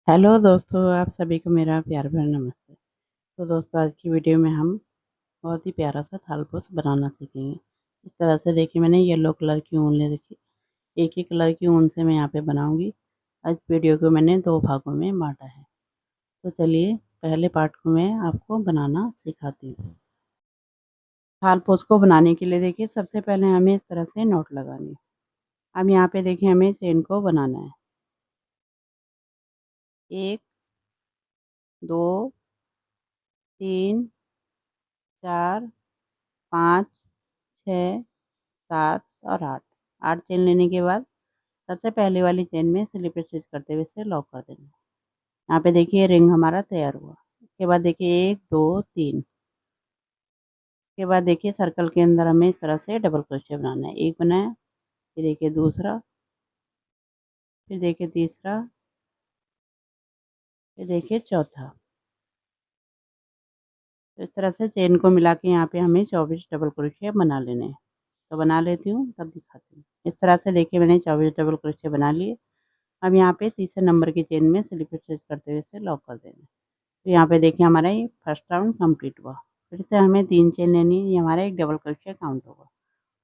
Hello दोस्तों, आप सभी को मेरा प्यार भरा नमस्ते। तो दोस्तों, आज की वीडियो में हम बहुत ही प्यारा सा थालपोस बनाना सीखेंगे। इस तरह से देखिए, मैंने येलो कलर की ऊन ले रखी। एक ही कलर की ऊन से मैं यहाँ पे बनाऊंगी। आज वीडियो को मैंने 2 भागों में बांटा है। तो चलिए, पहले पार्ट को मैं आपको बनाना सिखाती हूँ। थालपोस को बनाने के लिए देखिए, सबसे पहले हमें इस तरह से नॉट लगानी है। अब यहाँ पे देखिए, हमें चेन को बनाना है। 1, 2, 3, 4, 5, 6, 7 और 8। 8 चेन लेने के बाद सबसे पहले वाली चेन में स्लिप स्टिच करते हुए इसे लॉक कर देना। यहाँ पे देखिए, रिंग हमारा तैयार हुआ। इसके बाद देखिए 1, 2, 3। इसके बाद देखिए, सर्कल के अंदर हमें इस तरह से डबल क्रोशिया बनाना है। एक बनाया, फिर देखिए दूसरा, फिर देखिए तीसरा, फिर देखिए चौथा। तो इस तरह से चेन को मिला के यहाँ पे हमें 24 डबल क्रोशिया बना लेने हैं। तो बना लेती हूँ, तब दिखाती हूँ। इस तरह से देखिए, मैंने 24 डबल क्रोशिया बना लिए। अब यहाँ पे तीसरे नंबर की चेन में स्लिप स्टिच करते हुए इसे लॉक कर देना है। तो यहाँ पे देखिए, हमारा ये फर्स्ट राउंड कंप्लीट हुआ। फिर से हमें 3 चेन लेनी है। ये हमारा एक डबल क्रोशिया काउंट होगा।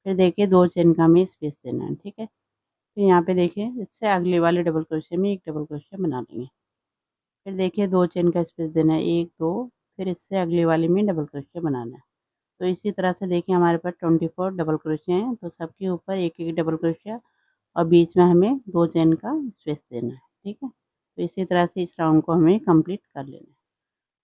फिर देखिए 2 चेन का हमें स्पेस देना है, ठीक है। तो यहाँ पे देखिए, इससे अगले वाले डबल क्रोशिया में एक डबल क्रोशिया बना लेंगे। फिर देखिए 2 चेन का स्पेस देना है, 1, 2। फिर इससे अगले वाले में डबल क्रोशिया बनाना है। तो इसी तरह से देखिए, हमारे पास 24 डबल क्रोशिया हैं। तो सबके ऊपर एक एक डबल क्रोशिया और बीच में हमें 2 चेन का स्पेस देना है, ठीक है। तो इसी तरह से इस राउंड को हमें कंप्लीट कर लेना है।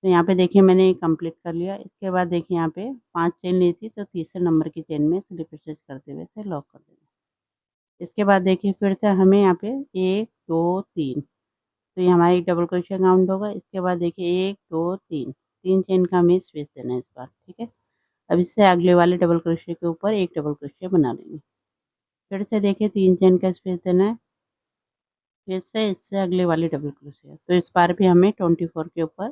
तो यहाँ पे देखिए, मैंने कंप्लीट कर लिया। इसके बाद देखिए, यहाँ पे 5 चेन ली थी, तो तीसरे नंबर की चेन में स्लिप स्टिच करते हुए इसे लॉक कर देना। इसके बाद देखिए, फिर से हमें यहाँ पे 1, 2, 3। तो ये हमारा एक डबल क्रोशिया काउंट होगा। इसके बाद देखिए 1, 2, 3। 3 चेन का हमें स्पेस देना है इस बार, ठीक है। अब इससे अगले वाले डबल क्रोशिया के ऊपर एक डबल क्रोशिया बना लेंगे। फिर से देखिए 3 चेन का स्पेस देना है। फिर से इससे अगले वाले डबल क्रोशिया। तो इस बार भी हमें 24 के ऊपर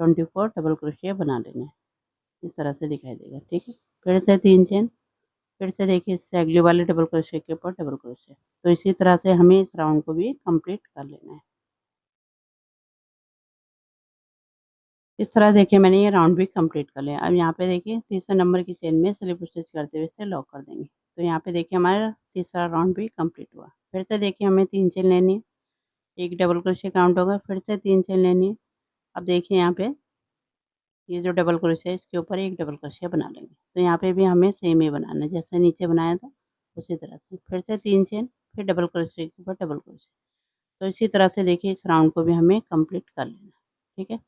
24 डबल क्रोशिया बना लेना है। इस तरह से दिखाई देगा, ठीक है। फिर से 3 चेन। फिर से देखिए, इससे अगले वाले डबल क्रोशिया के ऊपर डबल क्रोशिया। तो इसी तरह से हमें इस राउंड को भी कंप्लीट कर लेना है। इस तरह देखिए, मैंने ये राउंड भी कंप्लीट कर लिया। अब यहाँ पे देखिए, तीसरे नंबर की चेन में स्लिप स्टिच करते हुए इसे लॉक कर देंगे। तो यहाँ पे देखिए, हमारा तीसरा राउंड भी कंप्लीट हुआ। फिर से देखिए, हमें 3 चेन लेनी है। एक डबल क्रोशिया काउंट होगा। फिर से 3 चेन लेनी है। अब देखिए, यहाँ पे ये जो डबल क्रोशिया है, इसके ऊपर एक डबल क्रोशिया बना लेंगे। तो यहाँ पे भी हमें सेम ही बनाना है, जैसे नीचे बनाया था उसी तरह से। फिर से 3 चेन, फिर डबल क्रोशिया के ऊपर डबल क्रोशिया। तो इसी तरह से देखिए, इस राउंड को भी हमें कंप्लीट कर लेना है, ठीक है।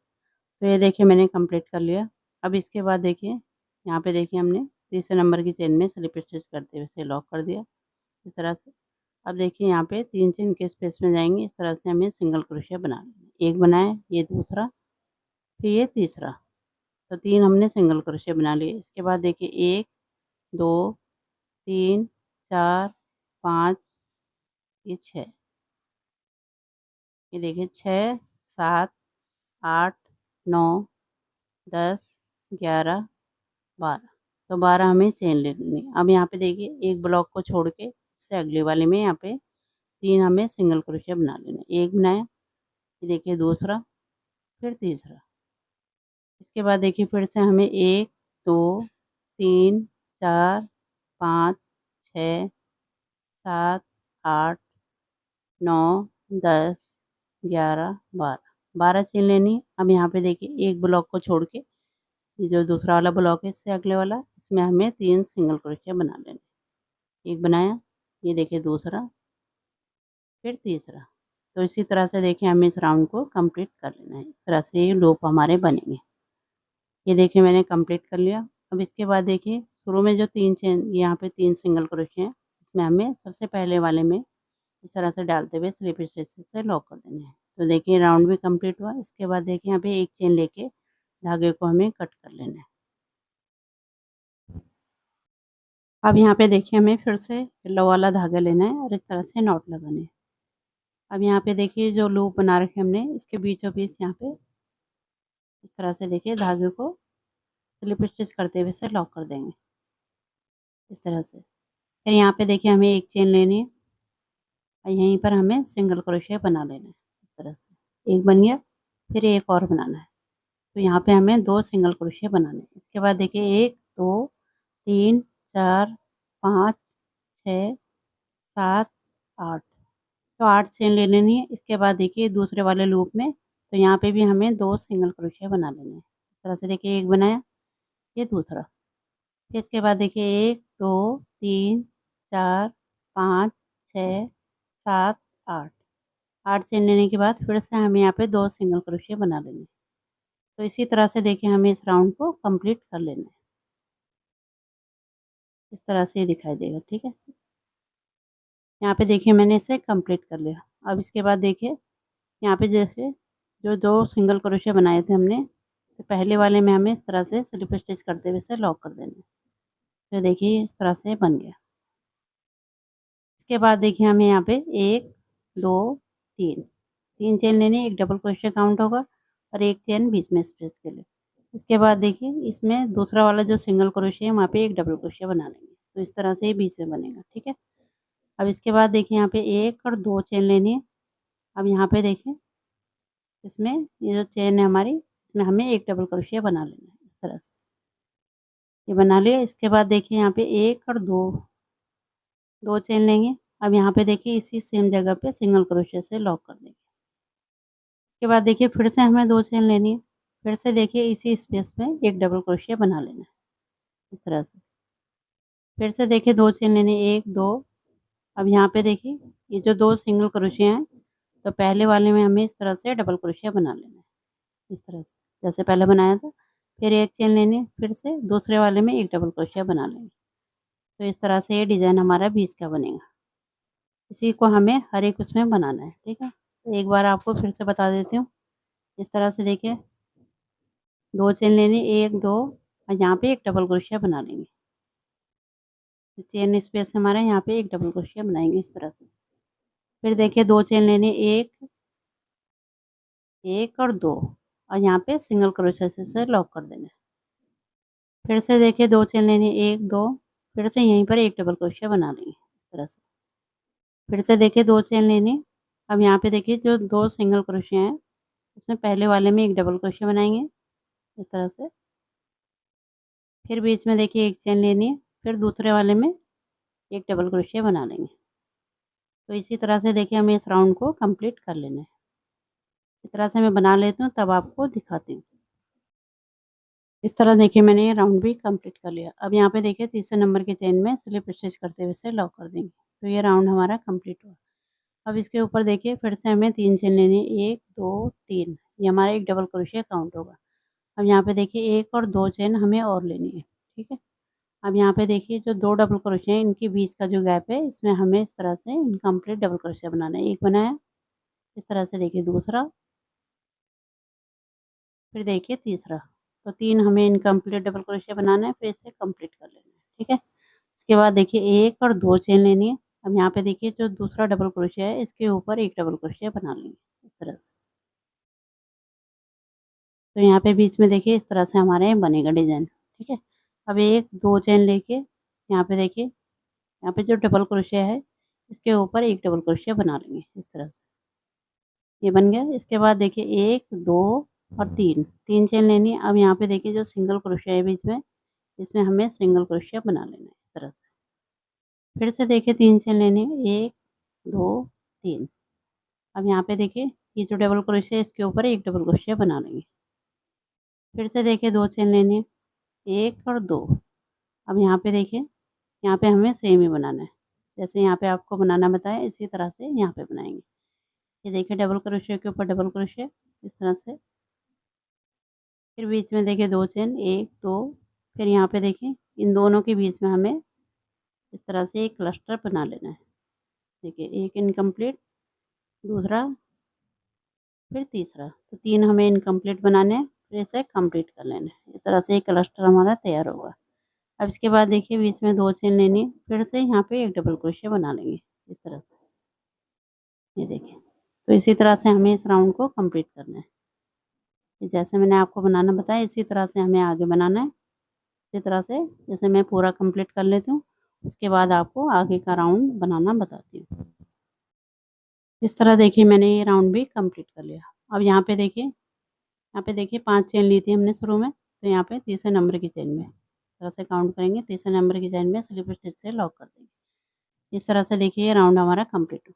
तो ये देखिए, मैंने कंप्लीट कर लिया। अब इसके बाद देखिए, यहाँ पे देखिए, हमने तीसरे नंबर की चेन में स्लिप स्टिच करते हुए इसे लॉक कर दिया, इस तरह से। अब देखिए, यहाँ पे 3 चेन के स्पेस में जाएंगे। इस तरह से हमें सिंगल क्रोशिया बना लेना है। एक बनाया, ये दूसरा, फिर ये तीसरा। तो 3 हमने सिंगल क्रोशिया बना लिए। इसके बाद देखिए 1, 2, 3, 4, 5, ये 6। ये देखिए 6, 7, 8, 9, 10, 11, 12। तो 12 हमें चेन लेनी है। अब यहाँ पे देखिए, एक ब्लॉक को छोड़ के इससे अगले वाले में यहाँ पे 3 हमें सिंगल क्रोशिया बना लेना है। एक बनाया, ये देखिए दूसरा, फिर तीसरा। इसके बाद देखिए, फिर से हमें 1, 2, 3, 4, 5, 6, 7, 8, 9, 10, 11, 12। 12 चेन लेनी है। अब यहाँ पे देखिए, एक ब्लॉक को छोड़ के ये जो दूसरा वाला ब्लॉक है, इससे अगले वाला, इसमें हमें 3 सिंगल क्रोशिया बना लेना है। एक बनाया, ये देखिए दूसरा, फिर तीसरा। तो इसी तरह से देखिए, हमें इस राउंड को कंप्लीट कर लेना है। इस तरह से ये लूप हमारे बनेंगे। ये देखिए, मैंने कंप्लीट कर लिया। अब इसके बाद देखिए, शुरू में जो 3 चेन, यहाँ पे 3 सिंगल क्रोशिया हैं, इसमें हमें सबसे पहले वाले में इस तरह से डालते हुए स्लिप स्टिच से लॉक कर देना है। तो देखिए, राउंड भी कंप्लीट हुआ। इसके बाद देखिए, यहाँ पे एक चेन लेके धागे को हमें कट कर लेना है। अब यहाँ पे देखिए, हमें फिर से येलो वाला धागा लेना है और इस तरह से नॉट लगाने हैं। अब यहाँ पे देखिए, जो लूप बना रखे हमने, इसके बीचों बीच यहाँ पे इस तरह से देखिए, धागे को स्लिप स्टिच करते हुए से लॉक कर देंगे, इस तरह से। फिर यहाँ पे देखिए, हमें एक चेन लेनी है और यहीं पर हमें सिंगल क्रोशिया बना लेना है, इस तरह से। एक बन गया, फिर एक और बनाना है। तो यहाँ पे हमें 2 सिंगल क्रोशिया बनाने हैं। इसके बाद देखिए 1, 2, 3, 4, 5, 6, 7, 8, तो 8 चेन ले लेनी है। इसके बाद देखिए दूसरे वाले लूप में, तो यहाँ पे भी हमें 2 सिंगल क्रोशिया बना लेने हैं। इस तरह से देखिए एक बनाया, ये दूसरा। फिर इसके बाद देखिए 1, 2, 3, 4, 5, 6, 7, 8, 8 चेन लेने के बाद फिर से हमें यहाँ पे 2 सिंगल क्रोशिया बना लेने हैं। तो इसी तरह से देखिए हमें इस राउंड को कंप्लीट कर लेना है। इस तरह से ये दिखाई देगा, ठीक है। यहाँ पे देखिए मैंने इसे कंप्लीट कर लिया। अब इसके बाद देखिए यहाँ पे जैसे जो 2 सिंगल क्रोशिया बनाए थे हमने, तो पहले वाले में हमें इस तरह से स्लिप स्टिच करते हुए इसे लॉक कर देना है। तो देखिए इस तरह से बन गया। इसके बाद देखिए हमें यहाँ पे 1, 2, 3, 3 चेन लेनी है, एक डबल क्रोशिया काउंट होगा और एक चेन बीच में स्पेस के लिए। इसके बाद देखिए इसमें दूसरा वाला जो सिंगल क्रोशिया है वहाँ पे एक डबल क्रोशिया बना लेंगे। तो इस तरह से ये बीच में बनेगा, ठीक है। अब इसके बाद देखिए यहाँ पे 1 और 2 चेन लेनी है। अब यहाँ पे देखिए इसमें ये जो चेन है हमारी, इसमें हमें एक डबल क्रोशिया बना लेना है। इस तरह से ये बना लिया। इसके बाद देखिए यहाँ पे 1 और 2 चेन लेंगे। अब यहाँ पे देखिए इसी सेम जगह पे सिंगल क्रोशिया से लॉक कर देंगे। इसके बाद देखिए फिर से हमें 2 चेन लेनी है। फिर से देखिए इसी स्पेस में एक डबल क्रोशिया बना लेना है, इस तरह से। फिर से देखिए 2 चेन लेनी है, 1, 2। अब यहाँ पे देखिए ये जो 2 सिंगल क्रोशिया हैं, तो पहले वाले में हमें इस तरह से डबल क्रोशिया बना लेना है, इस तरह से जैसे पहले बनाया था। फिर एक चेन लेनी है, फिर से दूसरे वाले में एक डबल क्रोशिया बना लेंगे। तो इस तरह से ये डिज़ाइन हमारा बीच का बनेगा। इसी को हमें हर एक उसमें बनाना है, ठीक है। तो एक बार आपको फिर से बता देती हूँ। इस तरह से देखिए 2 चेन लेनी, 1, 2 और यहाँ पे एक डबल क्रोशिया बना लेंगे। तो चेन स्पेस हमारा यहाँ पे एक डबल क्रोशिया बनाएंगे इस तरह से। फिर देखिए 2 चेन लेनी, 1 और 2 और यहाँ पे सिंगल क्रोशिया से लॉक कर देना है। फिर से देखिए 2 चेन लेनी, 1, 2, फिर से यहीं पर एक डबल क्रोशिया बना लेंगे इस तरह से। फिर से देखिए 2 चेन लेनी। अब यहाँ पे देखिए जो 2 सिंगल क्रोशिया हैं, इसमें पहले वाले में एक डबल क्रोशिया बनाएंगे इस तरह से। फिर बीच में देखिए एक चेन लेनी है, फिर दूसरे वाले में एक डबल क्रोशिया बना लेंगे। तो इसी तरह से देखिए हमें इस राउंड को कंप्लीट कर लेना है। इस तरह से मैं बना लेती हूँ, तब आपको दिखाती हूँ। इस तरह देखिए मैंने ये राउंड भी कंप्लीट कर लिया। अब यहाँ पे देखिए तीसरे नंबर के चेन में स्लिप स्टिच करते हुए इसे लॉक कर देंगे। तो ये राउंड हमारा कंप्लीट हुआ। अब इसके ऊपर देखिए फिर से हमें 3 चेन लेनी है, 1, 2, 3, ये हमारा एक डबल क्रोशिया काउंट होगा। अब यहाँ पे देखिए 1 और 2 चेन हमें और लेनी है, ठीक है। अब यहाँ पे देखिए जो 2 डबल क्रोशिया है, इनके बीच का जो गैप है, इसमें हमें इस तरह से इनकम्प्लीट डबल क्रोशिया बनाना है। एक बनाया, इस तरह से देखिए दूसरा, फिर देखिए तीसरा। तो 3 हमें इनकम्प्लीट डबल क्रोशिया बनाना है, फिर इसे कंप्लीट कर लेना है, ठीक है। इसके बाद देखिए 1 और 2 चेन लेनी है। अब यहाँ पे देखिए जो दूसरा डबल क्रोशिया है, इसके ऊपर एक डबल क्रोशिया बना लेंगे इस तरह से। तो यहाँ पे बीच में देखिए इस तरह से हमारे बनेगा डिज़ाइन, ठीक है। अब 1, 2 चेन लेके यहाँ पे देखिए, यहाँ पे जो डबल क्रोशिया है, इसके ऊपर एक डबल क्रोशिया बना लेंगे इस तरह से। ये बन गया। इसके बाद देखिए 1, 2 और 3, 3 चेन लेनी है। अब यहाँ पे देखिए जो सिंगल क्रोशिया है बीच में, इसमें हमें सिंगल क्रोशिया बना लेना है इस तरह से। फिर से देखिए 3 चेन लेनी है, 1, 2, 3। अब यहाँ पे देखिए ये जो डबल क्रोशिया है, इसके ऊपर एक डबल क्रोशिया बना लेंगे। फिर से देखिए 2 चेन लेनी है, 1 और 2। अब यहाँ पे देखिए, यहाँ पे हमें सेम ही बनाना है। जैसे यहाँ पे आपको बनाना बताया, इसी तरह से यहाँ पे बनाएंगे। ये देखिए डबल क्रोशिया के ऊपर डबल क्रोशिया इस तरह से। फिर बीच में देखिए 2 चेन, 1, 2। फिर यहाँ पे देखिए इन दोनों के बीच में हमें इस तरह से एक क्लस्टर बना लेना है। देखिए एक इनकम्प्लीट, दूसरा, फिर तीसरा। तो 3 हमें इनकम्प्लीट बनाने हैं, फिर इसे कंप्लीट कर लेना है। इस तरह से एक क्लस्टर हमारा तैयार होगा। अब इसके बाद देखिए बीच में 2 चेन लेनी है, फिर से यहाँ पे एक डबल क्रोशिया बना लेंगे इस तरह से। ये देखिए, तो इसी तरह से हमें इस राउंड को कंप्लीट करना है। जैसे मैंने आपको बनाना बताया, इसी तरह से हमें आगे बनाना है। इसी तरह से जैसे मैं पूरा कंप्लीट कर लेती हूँ, उसके बाद आपको आगे का राउंड बनाना बताती हूँ। इस तरह देखिए मैंने ये राउंड भी कंप्लीट कर लिया। अब यहाँ पे देखिए, 5 चेन ली थी हमने शुरू में, तो यहाँ पे तीसरे नंबर की चेन में इस तरह से काउंट करेंगे, तीसरे नंबर की चेन में स्लिप स्टिच से लॉक कर देंगे। इस तरह से देखिए ये राउंड हमारा कंप्लीट हो।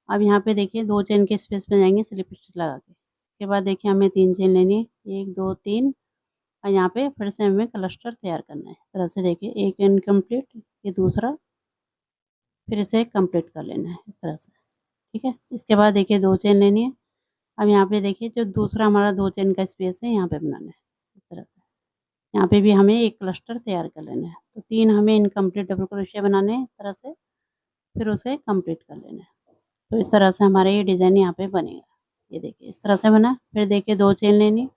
अब यहाँ पे देखिए 2 चेन के स्पेस में जाएंगे स्लिप स्टिच लगा के। इसके बाद देखिए हमें 3 चेन लेनी है, 1 2 3, और यहाँ पे फिर से हमें क्लस्टर तैयार करना है। इस तरह से देखिए एक इनकम्प्लीट, ये दूसरा, फिर इसे कंप्लीट कर लेना है इस तरह से, ठीक है। इसके बाद देखिए 2 चेन लेनी है। अब यहाँ पे देखिए जो दूसरा हमारा 2 चेन का स्पेस है यहाँ पे बनाना है इस तरह से। यहाँ पे भी हमें एक क्लस्टर तैयार कर लेना है। तो 3 हमें इनकम्प्लीट डबल क्रोशिया बनाने हैं इस तरह से, फिर उसे कंप्लीट कर लेना है। तो इस तरह से हमारा ये डिज़ाइन यहाँ पे बनेगा। ये देखिए इस तरह से बना। फिर देखिए 2 चेन लेनी।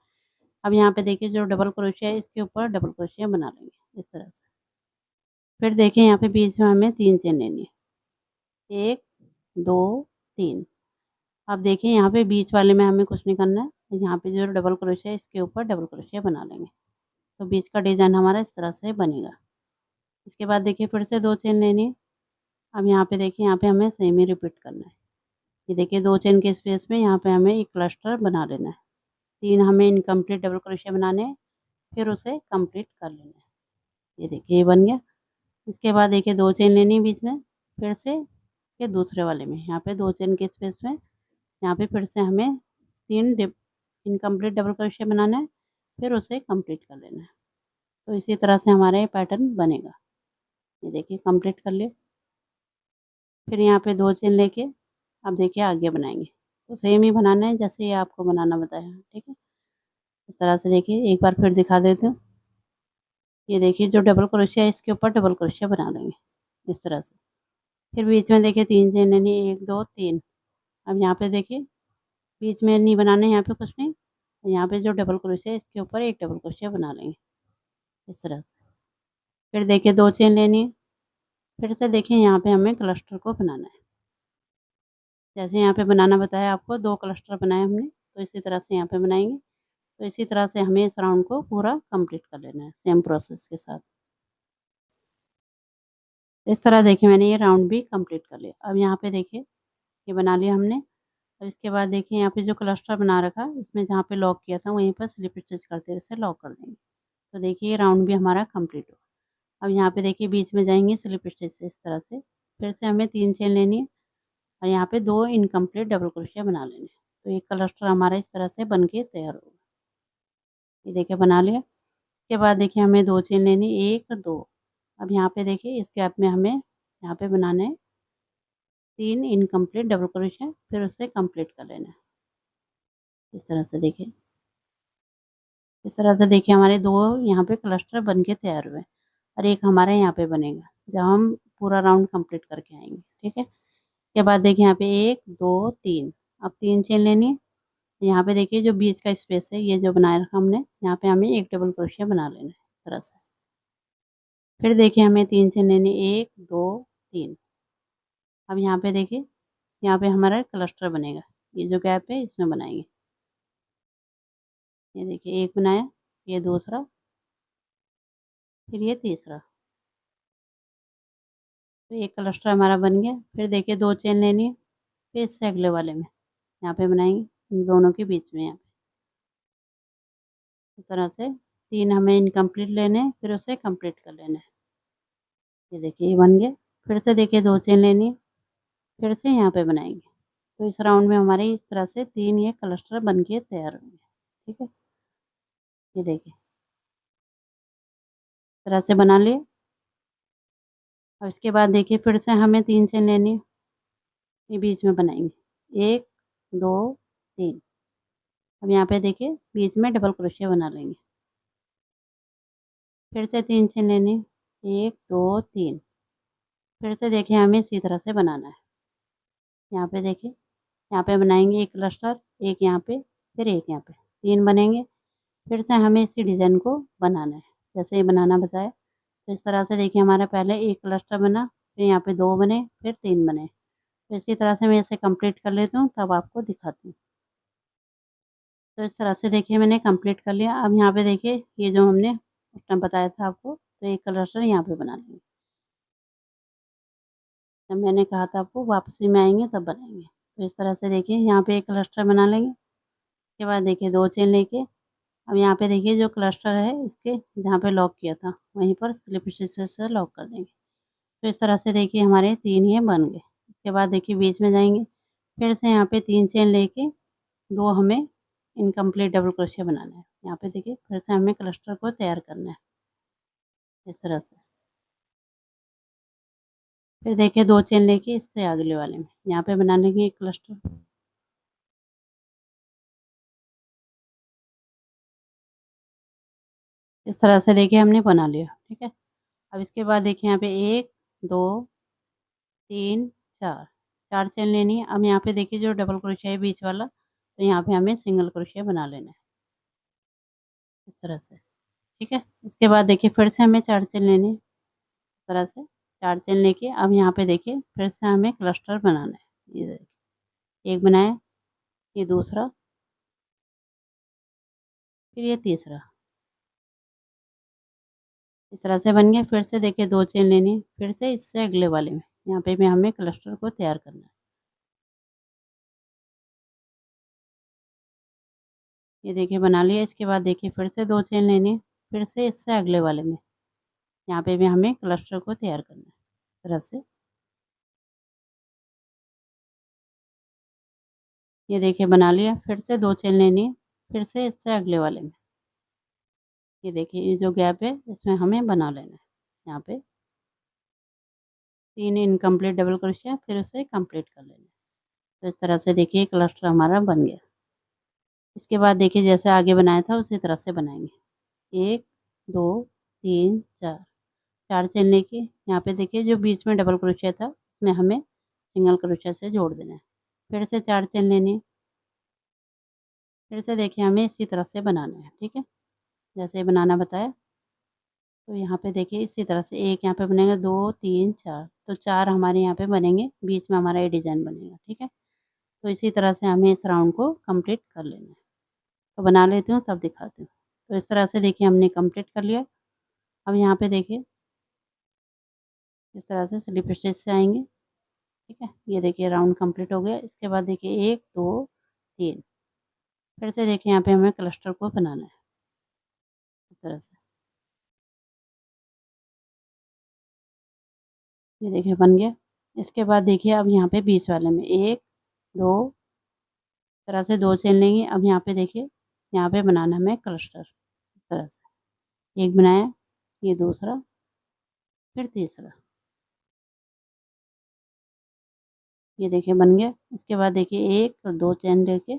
अब यहाँ पे देखिए जो डबल क्रोशिया है इसके ऊपर डबल क्रोशिया बना लेंगे इस तरह से। फिर देखिए यहाँ पे बीच में हमें 3 चेन लेनी है, 1 2 3। अब देखिए यहाँ पे बीच वाले में हमें कुछ नहीं करना है, यहाँ पे जो डबल क्रोशिया है इसके ऊपर डबल क्रोशिया बना लेंगे। तो बीच का डिज़ाइन हमारा इस तरह से बनेगा। इसके बाद देखिए फिर से 2 चेन लेनी है। अब यहाँ पे देखिए यहाँ पे हमें सेम ही रिपीट करना है। ये देखिए 2 चेन के स्पेस में यहाँ पे हमें एक क्लस्टर बना लेना है। 3 हमें इनकम्प्लीट डबल क्रोशिया बनाने हैं, फिर उसे कंप्लीट कर लेना है। ये देखिए ये बन गया। इसके बाद देखिए 2 चेन लेनी है बीच में, फिर से इसके दूसरे वाले में यहाँ पे 2 चेन के स्पेस में यहाँ पे फिर से हमें 3 इनकम्प्लीट डबल क्रोशिया बनाना है, फिर उसे कंप्लीट कर लेना है। तो इसी तरह से हमारा ये पैटर्न बनेगा। ये देखिए कंप्लीट कर लिया। फिर यहाँ पे 2 चेन लेके अब देखिए आगे बनाएंगे। तो सेम ही बनाना है जैसे ये आपको बनाना बताया, ठीक है। इस तरह से देखिए एक बार फिर दिखा देती हूँ। ये देखिए जो डबल क्रोशिया है इसके ऊपर डबल क्रोशिया बना लेंगे इस तरह से। फिर बीच में देखिए 3 चेन लेनी है, 1 2 3। अब यहाँ पे देखिए बीच में नहीं बनाना है, यहाँ पे कुछ नहीं। यहाँ पे जो डबल क्रोशिया है इसके ऊपर एक डबल क्रोशिया बना लेंगे इस तरह से। फिर देखिए 2 चेन लेनी है। फिर से देखिए यहाँ पे हमें क्लस्टर को बनाना है। जैसे यहाँ पे बनाना बताया आपको, 2 क्लस्टर बनाए हमने, तो इसी तरह से यहाँ पे बनाएंगे। तो इसी तरह से हमें इस राउंड को पूरा कंप्लीट कर लेना है सेम प्रोसेस के साथ। इस तरह देखिए मैंने ये राउंड भी कंप्लीट कर लिया। अब यहाँ पे देखिए ये बना लिया हमने। और इसके बाद देखिए यहाँ पे जो क्लस्टर बना रखा, इसमें जहाँ पे लॉक किया था वहीं पर स्लिप स्टिच करते हुए इसे लॉक कर देंगे। तो देखिए ये राउंड भी हमारा कंप्लीट हो। अब यहाँ पे देखिए बीच में जाएंगे स्लिप स्टिच से इस तरह से। फिर से हमें 3 चेन लेनी है, और यहाँ पे 2 इनकम्प्लीट डबल क्रोशिया बना लेने हैं। तो ये क्लस्टर हमारा इस तरह से बन के तैयार होगा। ये देखिए बना लिया। इसके बाद देखिए हमें 2 चेन लेनी, 1 2। अब यहाँ पे देखिए इस गैप में हमें यहाँ पे बनाना है 3 इनकम्प्लीट डबल क्रोशिया, फिर उसे कंप्लीट कर लेना है इस तरह से। देखिए इस तरह से देखिए हमारे 2 यहाँ पे क्लस्टर बन के तैयार हुए, और एक हमारा यहाँ पे बनेगा जब हम पूरा राउंड कंप्लीट करके आएंगे, ठीक है। इसके बाद देखिए यहाँ पे 1 2 3। अब 3 चेन लेनी है। यहाँ पे देखिए जो बीच का स्पेस है ये जो बनाया रखा हमने, यहाँ पे हमें एक डबल क्रोशिया बना लेना है इस तरह से। फिर देखिए हमें 3 चेन लेनी, 1 2 3। अब यहाँ पे देखिए यहाँ पे हमारा क्लस्टर बनेगा, ये जो गैप है इसमें बनाएंगे। ये देखिए एक बनाया, ये दूसरा, फिर ये तीसरा। तो एक क्लस्टर हमारा बन गया। फिर देखिए 2 चेन लेनी है, फिर इससे अगले वाले में यहाँ पे बनाएंगे, इन दोनों के बीच में यहाँ पे इस तरह से। 3 हमें इनकम्प्लीट लेने हैं, फिर उसे कंप्लीट कर लेना है। ये देखिए ये बन गया। फिर से देखिए 2 चेन लेनी है, फिर से यहाँ पे बनाएंगे। तो इस राउंड में हमारे इस तरह से 3 ये क्लस्टर बन के तैयार होंगे, ठीक है। ये देखिए इस तरह से बना लिए। और इसके बाद देखिए फिर से हमें 3 चेन लेनी है, ये बीच में बनाएंगे, 1 2 3। अब यहाँ पे देखिए बीच में डबल क्रोशिया बना लेंगे। फिर से 3 चेन लेनी, 1 2 3। फिर से देखिए हमें इसी तरह से बनाना है। यहाँ पे देखिए यहाँ पे बनाएंगे एक क्लस्टर, एक यहाँ पे, फिर एक यहाँ पे, 3 बनेंगे। फिर से हमें इसी डिज़ाइन को बनाना है जैसे ये बनाना बताया। तो इस तरह से देखिए हमारा पहले एक क्लस्टर बना, फिर यहाँ पे 2 बने, फिर 3 बने। तो इसी तरह से मैं इसे कंप्लीट कर लेती हूँ, तब आपको दिखाती हूँ। तो इस तरह से देखिए मैंने कंप्लीट कर लिया। अब यहाँ पे देखिए ये जो हमने उस टाइम बताया था आपको, तो एक क्लस्टर यहाँ पे बना लेंगे। जब मैंने कहा था आपको वापसी में आएंगे तब बनाएंगे। तो इस तरह से देखिए यहाँ पे एक क्लस्टर बना लेंगे। इसके बाद देखिए 2 चेन लेके अब यहाँ पे देखिए जो क्लस्टर है इसके जहाँ पे लॉक किया था वहीं पर स्लिप स्टिच से लॉक कर देंगे। तो इस तरह से देखिए हमारे 3 ये बन गए। इसके बाद देखिए बीच में जाएंगे, फिर से यहाँ पे 3 चेन लेके 2 हमें इनकम्प्लीट डबल क्रोशिया बनाना है। यहाँ पे देखिए फिर से हमें क्लस्टर को तैयार करना है इस तरह से। फिर देखिए 2 चेन लेके इससे अगले वाले में यहाँ पे बना लेंगे एक क्लस्टर। इस तरह से देखिए हमने बना लिया, ठीक है। अब इसके बाद देखिए यहाँ पे 1 2 3 4 4 चेन लेनी है। अब यहाँ पे देखिए जो डबल क्रोशिया है बीच वाला, तो यहाँ पे हमें सिंगल क्रोशिया बना लेना है इस तरह से, ठीक है। इसके बाद देखिए फिर से हमें 4 चेन लेनी है इस तरह से। 4 चेन लेके अब यहाँ पे देखिए फिर से हमें क्लस्टर बनाना है। ये देखिए एक बनाया, ये दूसरा, फिर ये तीसरा, इस तरह से बन गया। फिर से देखिए 2 चेन लेनी है, फिर से इससे अगले वाले में यहाँ पे भी हमें क्लस्टर को तैयार करना है। ये देखिए बना लिया। इसके बाद देखिए फिर से 2 चेन लेनी है, फिर से इससे अगले वाले में यहाँ पे भी हमें क्लस्टर को तैयार करना है इस तरह से। ये देखिए बना लिया। फिर से 2 चेन लेनी है, फिर से इससे अगले वाले में। ये देखिए ये जो गैप है इसमें हमें बना लेना है। यहाँ पे 3 इनकम्प्लीट डबल क्रोशिया, फिर उसे कंप्लीट कर लेना है। तो इस तरह से देखिए क्लस्टर हमारा बन गया। इसके बाद देखिए जैसे आगे बनाया था उसी तरह से बनाएंगे। 1 2 3 4 4 चेन लेके यहाँ पे देखिए जो बीच में डबल क्रोशिया था इसमें हमें सिंगल क्रोशिया से जोड़ देना है। फिर से 4 चेन लेनी है, फिर से देखिए हमें इसी तरह से बनाना है, ठीक है, जैसे बनाना बताया। तो यहाँ पे देखिए इसी तरह से एक यहाँ पे बनेगा, 2 3 4, तो 4 हमारे यहाँ पे बनेंगे, बीच में हमारा ये डिजाइन बनेगा, ठीक है। तो इसी तरह से हमें इस राउंड को कंप्लीट कर लेना है। तो बना लेती हूँ तब दिखाती हूँ। तो इस तरह से देखिए हमने कंप्लीट कर लिया। अब यहाँ पे देखिए इस तरह से स्लिप स्टिच से आएंगे, ठीक है। ये देखिए राउंड कंप्लीट हो गया। इसके बाद देखिए 1 2 3, फिर से देखिए यहाँ पे हमें क्लस्टर को बनाना है इस तरह से। ये देखिए बन गया। इसके बाद देखिए अब यहाँ पे बीच वाले में 1 2 तरह से 2 चेन लेंगे। अब यहाँ पे देखिए यहाँ पे बनाना है हमें क्लस्टर इस तरह से। एक बनाया, ये दूसरा, फिर तीसरा, ये देखिए बन गया। इसके बाद देखिए 1 और 2 चेन लेके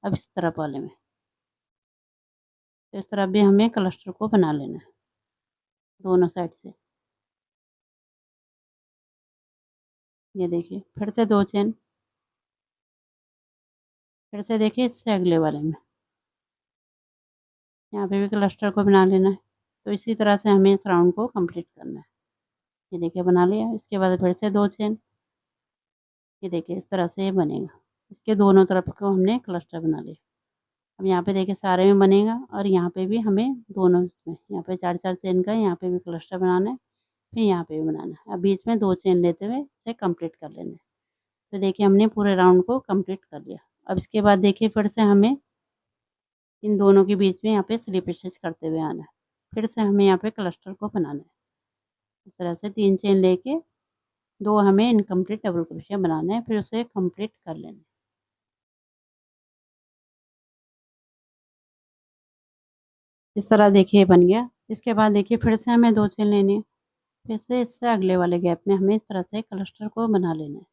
अब इस तरफ वाले में, तो इस तरफ भी हमें क्लस्टर को बना लेना है दोनों साइड से। ये देखिए फिर से 2 चेन, फिर से देखिए इससे अगले वाले में यहाँ पे भी क्लस्टर को बना लेना है। तो इसी तरह से हमें इस राउंड को कंप्लीट करना है। ये देखिए बना लिया। इसके बाद फिर से 2 चेन, ये देखिए इस तरह से ये बनेगा। इसके दोनों तरफ को हमने क्लस्टर बना लिया। अब यहाँ पे देखिए सारे में बनेगा और यहाँ पे भी हमें दोनों में यहाँ पे 4 4 चेन का यहाँ पे भी क्लस्टर बनाना है, फिर यहाँ पे भी बनाना है। अब बीच में 2 चेन लेते हुए इसे कंप्लीट कर लेना है। तो देखिए हमने पूरे राउंड को कंप्लीट कर लिया। अब इसके बाद देखिए फिर से हमें इन दोनों के बीच में यहाँ पे स्लिप स्टिच करते हुए आना है। फिर से हमें यहाँ पे क्लस्टर को बनाना है इस तरह से। 3 चेन लेके 2 हमें इनकम्प्लीट डबल क्रोशिया बनाना है, फिर उसे कंप्लीट कर लेना है। इस तरह देखिए बन गया। इसके बाद देखिए फिर से हमें 2 चेन लेनी है, फिर से इससे अगले वाले गैप में हमें इस तरह से क्लस्टर को बना लेना है।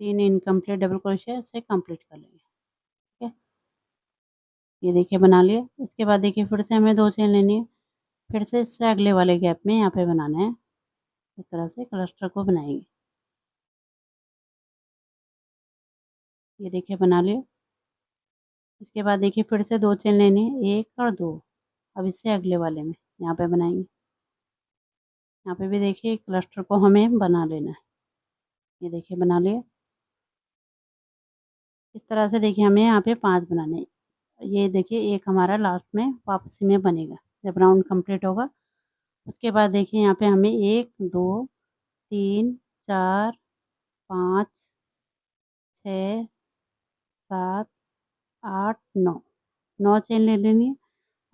3 इनकम्प्लीट डबल क्रोशिया से कंप्लीट कर लेंगे, ठीक है। ये देखिए बना लिया। इसके बाद देखिए फिर से हमें 2 चेन लेनी है, फिर से इससे अगले वाले गैप में यहाँ पे बनाना है, इस तरह से क्लस्टर को बनाएंगे। ये देखिए बना लिया। इसके बाद देखिए फिर से 2 चेन लेनी है, 1 और 2। अब इससे अगले वाले में यहाँ पे बनाएंगे। यहाँ पे भी देखिए क्लस्टर को हमें बना लेना है। ये देखिए बना लिया। इस तरह से देखिए हमें यहाँ पे 5 बनाने हैं। ये देखिए एक हमारा लास्ट में वापसी में बनेगा जब राउंड कंप्लीट होगा। उसके बाद देखिए यहाँ पे हमें 1 2 3 4 5 6 7 9, 9 चेन ले लेनी है।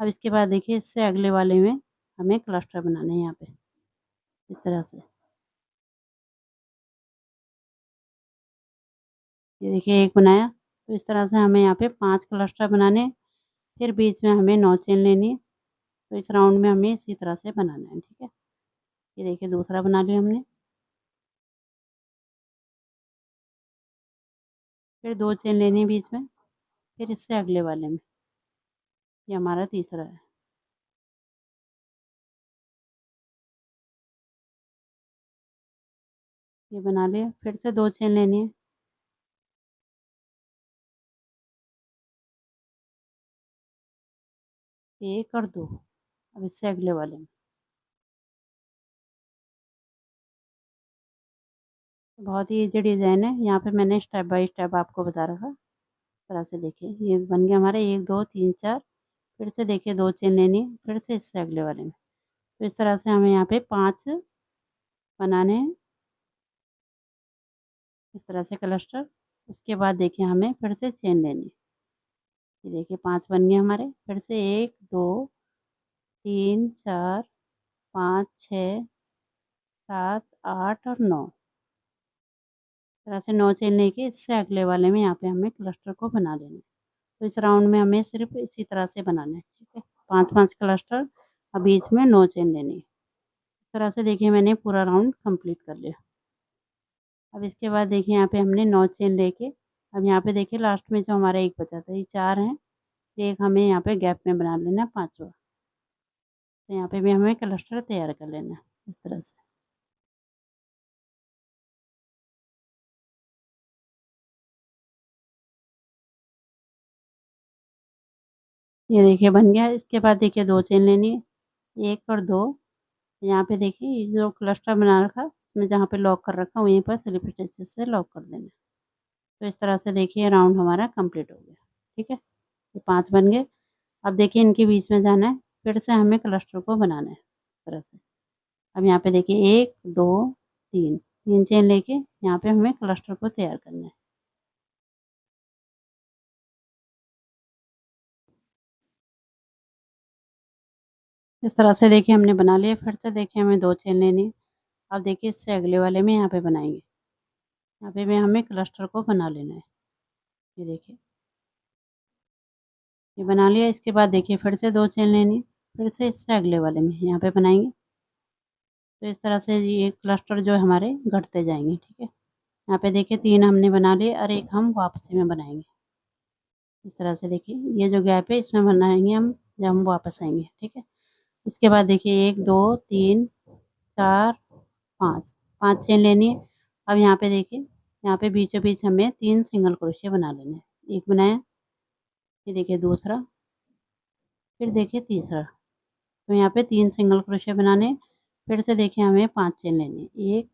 अब इसके बाद देखिए इससे अगले वाले में हमें क्लस्टर बनाने हैं यहाँ पे इस तरह से। ये देखिए एक बनाया, तो इस तरह से हमें यहाँ पे 5 क्लस्टर बनाने हैं। फिर बीच में हमें 9 चेन लेनी है, तो इस राउंड में हमें इसी तरह से बनाना है, ठीक है। ये देखिए दूसरा बना लिया हमने। फिर 2 चेन लेनी है बीच में, फिर इससे अगले वाले में। ये हमारा तीसरा है। ये बना लिया, फिर से 2 चेन लेनी है। एक और 2, अब इससे अगले वाले में। बहुत ही ईजी डिज़ाइन है, यहाँ पे मैंने स्टेप बाय स्टेप आपको बता रखा। इस तरह से देखिए ये बन गया हमारा 1 2 3 4। फिर से देखिए 2 चेन लेनी है, फिर से इससे अगले वाले में। तो इस तरह से हमें यहाँ पे 5 बनाने हैं, इस तरह से क्लस्टर। उसके बाद देखिए हमें फिर से चेन लेनी है। ये देखिए 5 बन गए हमारे। फिर से 1 2 3 4 5 6 7 8 और 9। इस तरह से 9 चेन लेके इससे अगले वाले में यहाँ पे हमें क्लस्टर को बना लेना है। तो इस राउंड में हमें सिर्फ इसी तरह से बनाना है, ठीक है। 5-5 क्लस्टर और बीच में 9 चेन लेनी है। इस तरह से देखिए मैंने पूरा राउंड कंप्लीट कर लिया। अब इसके बाद देखिए यहाँ पे हमने 9 चेन लेके, अब यहाँ पे देखिए लास्ट में जो हमारा एक बचा था, ये 4 हैं, एक हमें यहाँ पे गैप में बना लेना है 5वां। तो यहाँ पे भी हमें क्लस्टर तैयार कर लेना है इस तरह से। ये देखिए बन गया। इसके बाद देखिए 2 चेन लेनी है, 1 और 2। यहाँ पे देखिए ये जो क्लस्टर बना रखा, इसमें जहाँ पे लॉक कर रखा वहीं पर स्लिप स्टिच से लॉक कर देना है। तो इस तरह से देखिए राउंड हमारा कंप्लीट हो गया, ठीक है। ये 5 बन गए। अब देखिए इनके बीच में जाना है, फिर से हमें क्लस्टर को बनाना है इस तरह से। अब यहाँ पे देखिए 1 2 3, 3 चेन लेके यहाँ पे हमें क्लस्टर को तैयार करना है। इस तरह से देखिए हमने बना लिया। फिर से देखिए हमें 2 चेन लेनी है। अब देखिए इससे अगले वाले में यहाँ पे बनाएंगे। यहाँ पे भी हमें क्लस्टर को बना लेना है। ये देखिए ये बना लिया। इसके बाद देखिए फिर से 2 चेन लेनी है, फिर से इससे अगले वाले में यहाँ पे बनाएंगे। तो इस तरह से ये क्लस्टर जो हमारे घटते जाएंगे, ठीक है। यहाँ पे देखिए 3 हमने बना लिए और एक हम वापसी में बनाएंगे। इस तरह से देखिए ये जो गैप है इसमें बनाएंगे हम जब हम वापस आएंगे, ठीक है। इसके बाद देखिए 1 2 3 4 5, 5 चेन लेनी है। अब यहाँ पे देखिए यहाँ पे बीचों बीच हमें 3 सिंगल क्रोशिया बना लेने हैं। एक बनाया, ये देखिए दूसरा, फिर देखिए तीसरा। तो यहाँ पे 3 सिंगल क्रोशिया बनाने हैं। फिर से देखिए हमें 5 चेन लेनी है, 1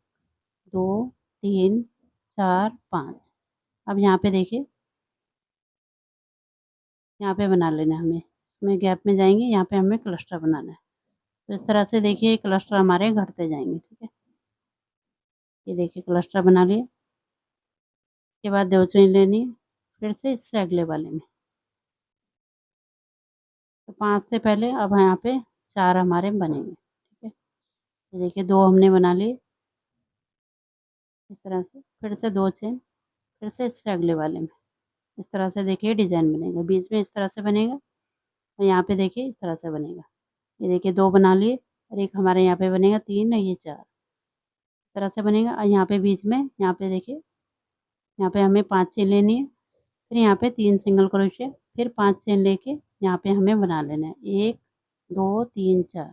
2 3 4 5। अब यहाँ पे देखिए यहाँ पे बना लेना है हमें, इसमें गैप में जाएंगे, यहाँ पे हमें क्लस्टर बनाना है। तो इस तरह से देखिए क्लस्टर हमारे घटते जाएंगे, ठीक है। ये देखिए क्लस्टर बना लिए। उसके बाद 2 चेन लेनी है, फिर से इससे अगले वाले में। तो 5 से पहले अब यहाँ पे 4 हमारे बनेंगे, ठीक है। ये देखिए 2 हमने बना लिए इस तरह से। फिर से 2 चेन, फिर से इससे अगले वाले में। इस तरह से देखिए डिज़ाइन बनेगा, बीच में इस तरह से बनेगा और यहाँ पे देखिए इस तरह से बनेगा। ये देखिए 2 बना लिए और एक हमारे यहाँ पे बनेगा 3 और ये 4। इस तरह से बनेगा और यहाँ पे बीच में यहाँ पे देखिए यहाँ पे हमें 5 चेन लेनी है, फिर यहाँ पे 3 सिंगल क्रोशिया, फिर 5 चेन लेके यहाँ पे हमें बना लेना है 1 2 3 4।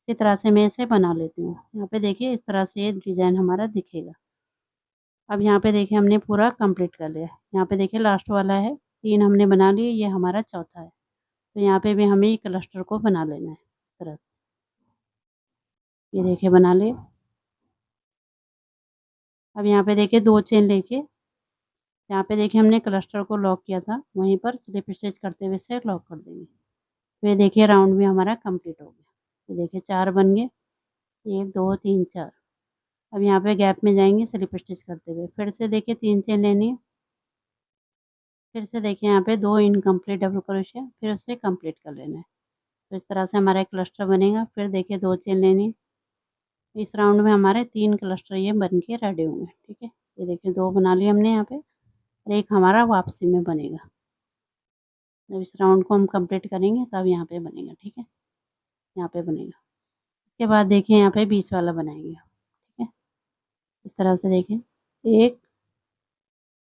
इस तरह से मैं इसे बना लेती हूँ। यहाँ पे देखिए इस तरह से ये डिज़ाइन हमारा दिखेगा। अब यहाँ पे देखिए हमने पूरा कंप्लीट कर लिया। यहाँ पे देखिए लास्ट वाला है, 3 हमने बना लिए, ये हमारा चौथा है। तो यहाँ पे भी हमें ये क्लस्टर को बना लेना है इस तरह से। ये देखिए बना लिए। अब यहाँ पे देखिए 2 चेन लेके यहाँ पे देखिए हमने क्लस्टर को लॉक किया था, वहीं पर स्लिप स्टिच करते हुए इसे लॉक कर देंगे। तो ये देखिए राउंड भी हमारा कंप्लीट हो गया। ये देखिए 4 बन गए, 1 2 3 4। अब यहाँ पे गैप में जाएंगे स्लिप स्टिच करते हुए। फिर से देखिए 3 चेन लेनी है, फिर से देखिए यहाँ पे 2 इनकम्प्लीट डबल क्रोशिया, फिर उसे कंप्लीट कर लेना है। तो इस तरह से हमारा एक क्लस्टर बनेगा। फिर देखिए 2 चेन लेनी, इस राउंड में हमारे 3 क्लस्टर ये बन के रेडी होंगे। ठीक है, ये देखिए 2 बना लिए हमने यहाँ पे, और एक हमारा वापसी में बनेगा। जब इस राउंड को हम कंप्लीट करेंगे तब यहाँ पे बनेगा। ठीक है, यहाँ पे बनेगा। इसके बाद देखिए यहाँ पे बीच वाला बनाएंगे। ठीक है, इस तरह से देखिए 1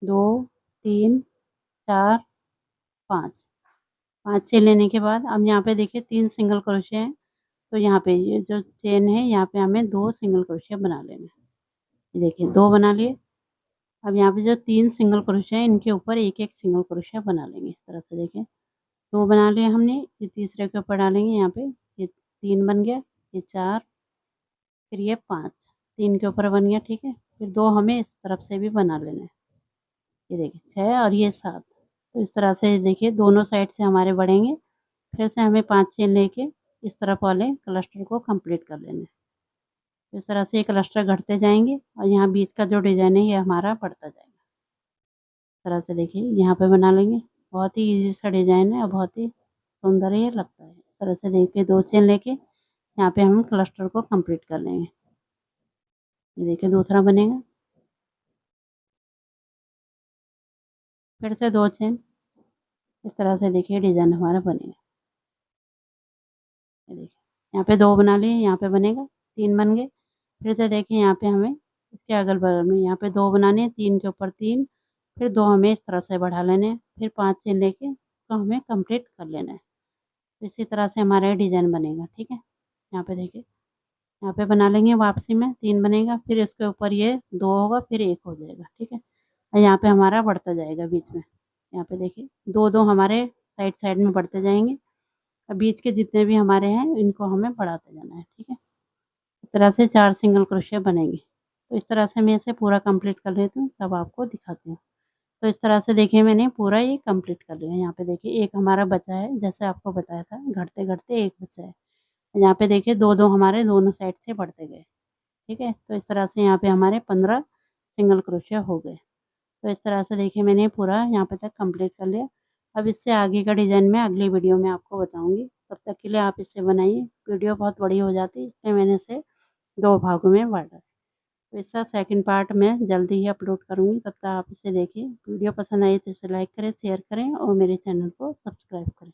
2 3 4 5 5 चेन लेने के बाद अब यहाँ पे देखिए 3 सिंगल क्रोशिया हैं। तो यहाँ पे ये जो चेन है यहाँ पे हमें 2 सिंगल क्रोशिया बना लेना है। ये देखिए 2 बना लिए। अब यहाँ पे जो 3 सिंगल क्रोशिया है इनके ऊपर एक-एक सिंगल क्रोशिया बना लेंगे। इस तरह से देखिए 2 बना लिए हमने, ये तीसरे के ऊपर डालेंगे यहाँ पे, ये 3 बन गया, ये 4, फिर ये 5, 3 के ऊपर बन गया। ठीक है, फिर 2 हमें इस तरफ से भी बना लेना है। ये देखिए 6 और ये 7। तो इस तरह से देखिए दोनों साइड से हमारे बढ़ेंगे। फिर से हमें 5 चेन लेके इस तरफ वाले क्लस्टर को कंप्लीट कर लेना है। इस तरह से ये क्लस्टर घटते जाएंगे और यहाँ बीच का जो डिज़ाइन है ये हमारा बढ़ता जाएगा। इस तरह से देखिए यहाँ पे बना लेंगे। बहुत ही ईज़ी सा डिज़ाइन है और बहुत ही सुंदर ये लगता है। इस तरह से देखिए 2 चेन लेके यहाँ पे हम क्लस्टर को कंप्लीट कर लेंगे। ये देखिए दूसरा बनेगा। फिर से 2 चेन, इस तरह से देखिए डिज़ाइन हमारा बनेगा। ये देखिए यहाँ पे 2 बना लिए, यहाँ पे बनेगा, 3 बन गए। फिर से देखिए यहाँ पे हमें इसके अगल-बगल में यहाँ पे 2 बनाने हैं, 3 के ऊपर 3, फिर 2 हमें इस तरफ से बढ़ा लेने हैं, फिर 5 चेन लेके इसको हमें कंप्लीट कर लेना है। इसी तरह से हमारा ये डिज़ाइन बनेगा। ठीक है, यहाँ पे देखिए, यहाँ पे बना लेंगे वापसी में 3 बनेगा, फिर इसके ऊपर ये 2 होगा, फिर 1 हो जाएगा। ठीक है, और यहाँ पे हमारा बढ़ता जाएगा बीच में। यहाँ पे देखिए 2-2 हमारे साइड-साइड में बढ़ते जाएंगे। और बीच के जितने भी हमारे हैं इनको हमें बढ़ाते जाना है। ठीक है, इस तरह से 4 सिंगल क्रोशिया बनेंगे। तो इस तरह से मैं इसे पूरा कंप्लीट कर लेती हूँ, तब आपको दिखाती हूँ। तो इस तरह से देखिए मैंने पूरा ये कंप्लीट कर लिया। यहाँ पे देखिए एक हमारा बचा है, जैसे आपको बताया था, घटते-घटते एक बचा है। यहाँ पे देखिए 2-2 हमारे दोनों साइड से बढ़ते गए। ठीक है, तो इस तरह से यहाँ पे हमारे 15 सिंगल क्रोशिया हो गए। तो इस तरह से देखिए मैंने पूरा यहाँ पे तक कंप्लीट कर लिया। अब इससे आगे का डिज़ाइन मैं अगली वीडियो में आपको बताऊँगी। तब तक के लिए आप इसे बनाइए। वीडियो बहुत बड़ी हो जाती है, इसलिए मैंने इसे 2 भागों में बाँटा है। तो इसका सेकंड पार्ट मैं जल्दी ही अपलोड करूँगी, तब तक आप इसे देखिए। वीडियो पसंद आई तो इसे लाइक करें, शेयर करें और मेरे चैनल को सब्सक्राइब करें।